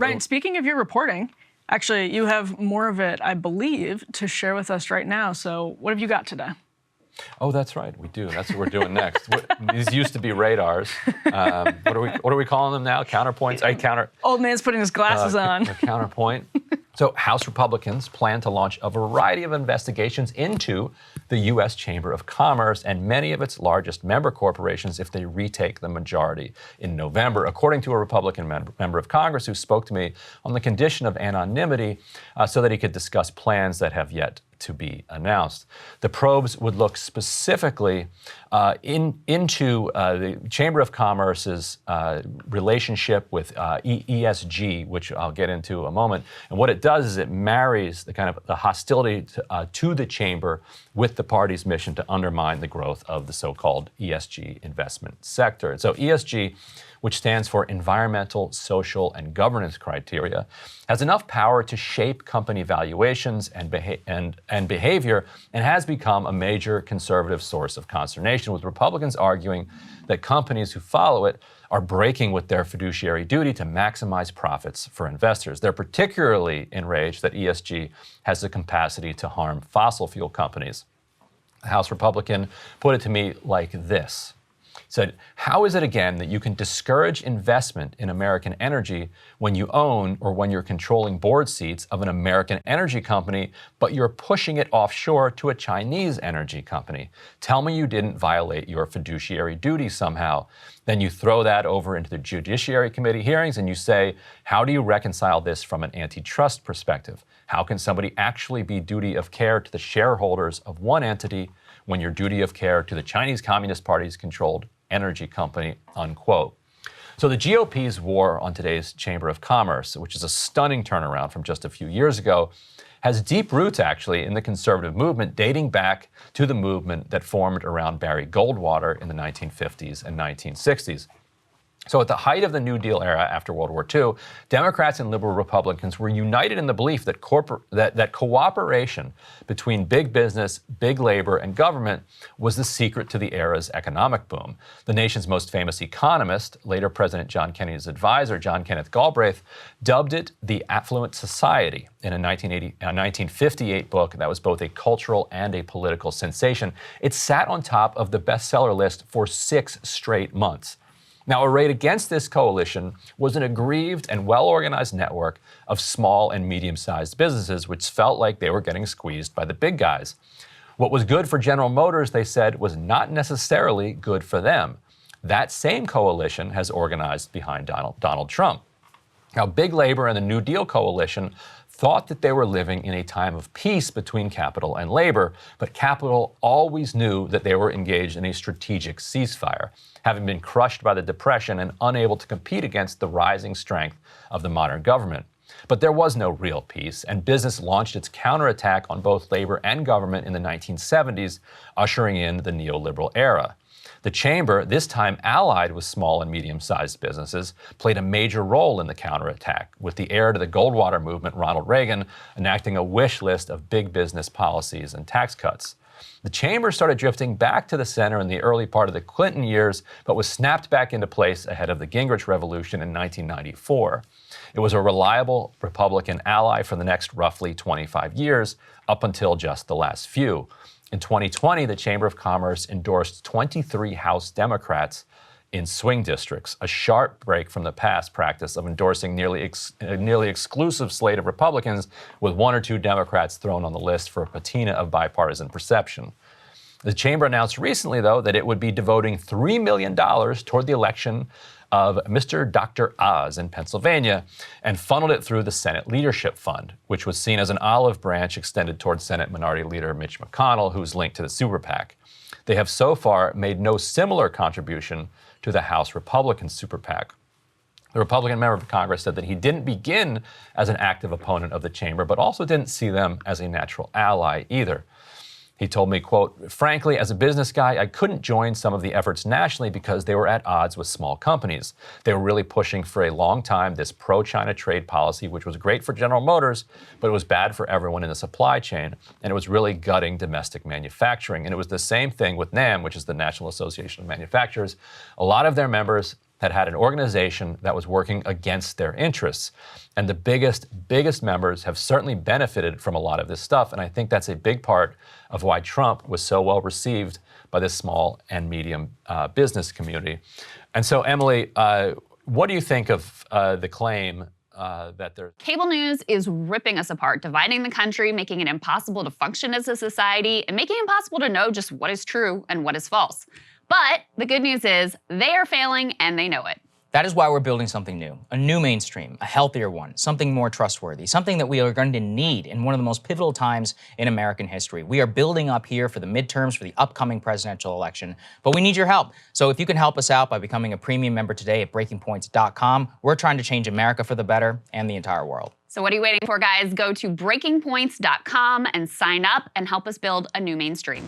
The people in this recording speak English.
Ryan, speaking of your reporting, actually, you have more of it, I believe, to share with us right now. So what have you got today? Oh, that's right. We do. That's what we're doing next. These used to be radars. What are we calling them now? Counterpoints? Old man's putting his glasses on. A counterpoint. So House Republicans plan to launch a variety of investigations into the U.S. Chamber of Commerce and many of its largest member corporations if they retake the majority in November, according to a Republican member of Congress who spoke to me on the condition of anonymity so that he could discuss plans that have yet to be announced. The probes would look specifically into the Chamber of Commerce's relationship with ESG, which I'll get into in a moment. And what it does is it marries the kind of the hostility to the chamber with the party's mission to undermine the growth of the so-called ESG investment sector. And so ESG, which stands for Environmental, Social, and Governance Criteria, has enough power to shape company valuations and behavior, and has become a major conservative source of consternation, with Republicans arguing that companies who follow it are breaking with their fiduciary duty to maximize profits for investors. They're particularly enraged that ESG has the capacity to harm fossil fuel companies. The House Republican put it to me like this. Said, how is it again that you can discourage investment in American energy when you own or when you're controlling board seats of an American energy company, but you're pushing it offshore to a Chinese energy company? Tell me you didn't violate your fiduciary duty somehow. Then you throw that over into the Judiciary Committee hearings and you say, how do you reconcile this from an antitrust perspective? How can somebody actually be duty of care to the shareholders of one entity when your duty of care to the Chinese Communist Party's controlled energy company, unquote. So the GOP's war on today's Chamber of Commerce, which is a stunning turnaround from just a few years ago, has deep roots actually in the conservative movement dating back to the movement that formed around Barry Goldwater in the 1950s and 1960s. So at the height of the New Deal era after World War II, Democrats and liberal Republicans were united in the belief that that cooperation between big business, big labor, and government was the secret to the era's economic boom. The nation's most famous economist, later President John Kennedy's advisor, John Kenneth Galbraith, dubbed it the affluent society in a 1958 book that was both a cultural and a political sensation. It sat on top of the bestseller list for 6 straight months. Now, arrayed against this coalition was an aggrieved and well-organized network of small and medium-sized businesses which felt like they were getting squeezed by the big guys. What was good for General Motors, they said, was not necessarily good for them. That same coalition has organized behind Donald Trump. Now, Big Labor and the New Deal coalition thought that they were living in a time of peace between capital and labor, but capital always knew that they were engaged in a strategic ceasefire, having been crushed by the Depression and unable to compete against the rising strength of the modern government. But there was no real peace, and business launched its counterattack on both labor and government in the 1970s, ushering in the neoliberal era. The chamber, this time allied with small and medium-sized businesses, played a major role in the counterattack, with the heir to the Goldwater movement, Ronald Reagan, enacting a wish list of big business policies and tax cuts. The chamber started drifting back to the center in the early part of the Clinton years, but was snapped back into place ahead of the Gingrich Revolution in 1994. It was a reliable Republican ally for the next roughly 25 years, up until just the last few. In 2020, the Chamber of Commerce endorsed 23 House Democrats in swing districts, a sharp break from the past practice of endorsing nearly exclusive slate of Republicans, with 1 or 2 Democrats thrown on the list for a patina of bipartisan perception. The chamber announced recently, though, that it would be devoting $3 million toward the election of Mr. Dr. Oz in Pennsylvania, and funneled it through the Senate Leadership Fund, which was seen as an olive branch extended toward Senate Minority Leader Mitch McConnell, who's linked to the super PAC. They have so far made no similar contribution to the House Republican super PAC. The Republican member of Congress said that he didn't begin as an active opponent of the chamber, but also didn't see them as a natural ally either. He told me, quote, frankly, as a business guy, I couldn't join some of the efforts nationally because they were at odds with small companies. They were really pushing for a long time this pro-China trade policy, which was great for General Motors, but it was bad for everyone in the supply chain, and it was really gutting domestic manufacturing. And it was the same thing with NAM, which is the National Association of Manufacturers. A lot of their members that had an organization that was working against their interests. And the biggest members have certainly benefited from a lot of this stuff. And I think that's a big part of why Trump was so well received by this small and medium business community. And so, Emily, what do you think of the claim that there's... Cable news is ripping us apart, dividing the country, making it impossible to function as a society, and making it impossible to know just what is true and what is false. But the good news is they are failing and they know it. That is why we're building something new, a new mainstream, a healthier one, something more trustworthy, something that we are going to need in one of the most pivotal times in American history. We are building up here for the midterms, for the upcoming presidential election, but we need your help. So if you can help us out by becoming a premium member today at breakingpoints.com, we're trying to change America for the better and the entire world. So what are you waiting for, guys? Go to breakingpoints.com and sign up and help us build a new mainstream.